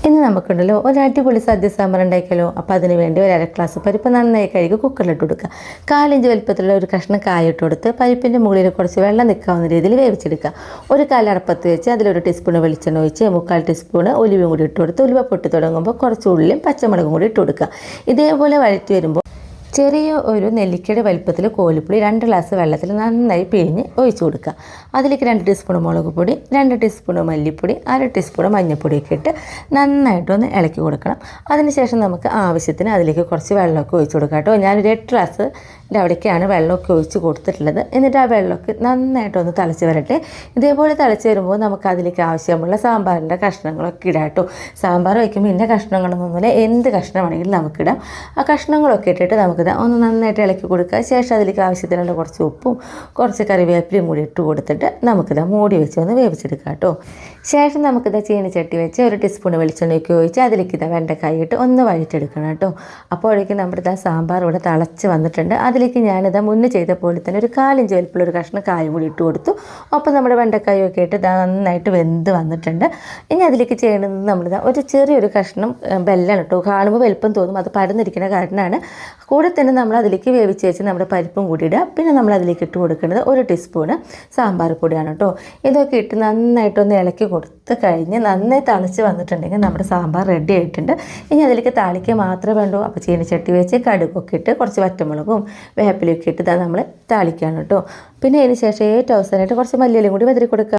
ഇന്ന് നമുക്കുണ്ടല്ലോ ഒരു അടിപൊളി സദ്യ സാമ്പാർ ഉണ്ടാക്കിയാലോ. അപ്പോൾ അതിന് വേണ്ടി ഒരു 1/2 ഗ്ലാസ് പരിപ്പ് നന്നായി കഴുകി കുക്കറിലിട്ട് കൊടുക്കുക. 1/4 ഇഞ്ച് വലുപ്പത്തിലുള്ള ഒരു കഷ്ണം കായ ഇട്ട് കൊടുത്ത് പരിപ്പിൻ്റെ മുകളിൽ കുറച്ച് വെള്ളം നിൽക്കാവുന്ന രീതിയിൽ വേവിച്ചെടുക്കുക. ഒരു കാലടപ്പത്ത് വെച്ച് അതിലൊരു ടീസ്പൂൺ വെളിച്ചെണ്ണ ഒഴിച്ച് 3/4 ടീസ്പൂൺ ഒലിവും കൂടി ഇട്ട് കൊടുത്ത് ഉലുവ പൊട്ടി തുടങ്ങുമ്പോൾ കുറച്ച് ഉള്ളിയും പച്ചമുളകും കൂടി ഇട്ട് കൊടുക്കുക. ഇതേപോലെ വഴറ്റി വരുമ്പോൾ ചെറിയ ഒരു നെല്ലിക്കയുടെ വലുപ്പത്തിൽ കോലിപ്പൊടി 2 ഗ്ലാസ് വെള്ളത്തിൽ നന്നായി പിഴിഞ്ഞ് ഒഴിച്ചു കൊടുക്കുക. അതിലേക്ക് 2 ടീസ്പൂൺ മുളക് പൊടി, 2 ടീസ്പൂൺ മല്ലിപ്പൊടി, 1/2 ടീസ്പൂൺ മഞ്ഞൾപ്പൊടിയൊക്കെ ഇട്ട് നന്നായിട്ടൊന്ന് ഇളക്കി കൊടുക്കണം. അതിനുശേഷം നമുക്ക് ആവശ്യത്തിന് അതിലേക്ക് കുറച്ച് വെള്ളമൊക്കെ ഒഴിച്ചു കൊടുക്കാം കേട്ടോ. ഞാനൊരു 8 ഗ്ലാസ് അവിടേക്കാണ് വെള്ളമൊക്കെ ഒഴിച്ച് കൊടുത്തിട്ടുള്ളത്. എന്നിട്ട് ആ വെള്ളമൊക്കെ നന്നായിട്ടൊന്ന് തിളച്ച് വരട്ടെ. ഇതേപോലെ തിളച്ച് വരുമ്പോൾ നമുക്ക് അതിലേക്ക് ആവശ്യമുള്ള സാമ്പാറിൻ്റെ കഷ്ണങ്ങളൊക്കെ ഇടാം കേട്ടോ. സാമ്പാർ വയ്ക്കുമ്പോൾ ഇന്ന കഷ്ണങ്ങളൊന്നുമില്ല, എന്ത് കഷ്ണമാണെങ്കിലും നമുക്കിടാം. ആ കഷ്ണങ്ങളൊക്കെ ഇട്ടിട്ട് നമുക്കിത് ഒന്ന് നന്നായിട്ട് ഇളക്കി കൊടുക്കുക. ശേഷം അതിലേക്ക് ആവശ്യത്തിനുള്ള കുറച്ച് ഉപ്പും കുറച്ച് കറിവേപ്പിലയും കൂടി ഇട്ട് കൊടുത്തിട്ട് നമുക്കിത് മൂടി വെച്ച് ഒന്ന് വേവിച്ചെടുക്കാം കേട്ടോ. ശേഷം നമുക്കിത് ചീനിച്ചട്ടി വെച്ച് ഒരു ടീസ്പൂൺ വെളിച്ചെണ്ണയൊക്കെ ഒഴിച്ച് അതിലേക്ക് ഇത് വെണ്ടക്കായ ഇട്ട് ഒന്ന് വഴറ്റെടുക്കണം കേട്ടോ. അപ്പോഴേക്കും നമ്മുടെ സാമ്പാർ ഇവിടെ തിളച്ച് വന്നിട്ടുണ്ട്. അതിലേക്ക് ഞാനിത് മുന്നേ ചെയ്ത പോലെ തന്നെ ഒരു 1/4 ഇഞ്ച് വലുപ്പമുള്ള ഒരു കഷ്ണം കായും കൂടി ഇട്ട് കൊടുത്തു. അപ്പോൾ നമ്മുടെ വെണ്ടക്കായൊക്കെ ഇട്ട് നന്നായിട്ട് വെന്ത് വന്നിട്ടുണ്ട്. ഇനി അതിലേക്ക് ചെയ്യേണ്ടത് നമ്മളിത് ഒരു ചെറിയൊരു കഷ്ണം ബെല്ലാണ് കേട്ടോ. കാണുമ്പോൾ വലുപ്പം തോന്നും, അത് പരന്നിരിക്കുന്ന കാരണമാണ്. കൂടെ തന്നെ നമ്മൾ അതിലേക്ക് വേവിച്ച് വെച്ച് നമ്മുടെ പരിപ്പും കൂടി ഇടുക. പിന്നെ നമ്മൾ അതിലേക്ക് ഇട്ട് കൊടുക്കേണ്ടത് 1 ടീസ്പൂണ് സാമ്പാർ പൊടിയാണ് കേട്ടോ. ഇതൊക്കെ ഇട്ട് നന്നായിട്ടൊന്ന് ഇളക്കി കൊടുത്ത് കഴിഞ്ഞ് നന്നായി തിളച്ച് വന്നിട്ടുണ്ടെങ്കിൽ നമ്മുടെ സാമ്പാർ റെഡി ആയിട്ടുണ്ട്. ഇനി അതിലേക്ക് താളിക്കുക മാത്രമേ വേണ്ടൂ. അപ്പോൾ ചീനിച്ചട്ടി വെച്ച് കടുകൊക്കെ ഇട്ട് കുറച്ച് വറ്റമുളകും വേപ്പിലൊക്കെ ഇട്ട് നമ്മൾ താളിക്കുകയാണ് കേട്ടോ. പിന്നെ അതിന് ശേഷം ഏറ്റവും അവസാനമായിട്ട് കുറച്ച് മല്ലിയിലും കൂടി വിതറി കൊടുക്കുക.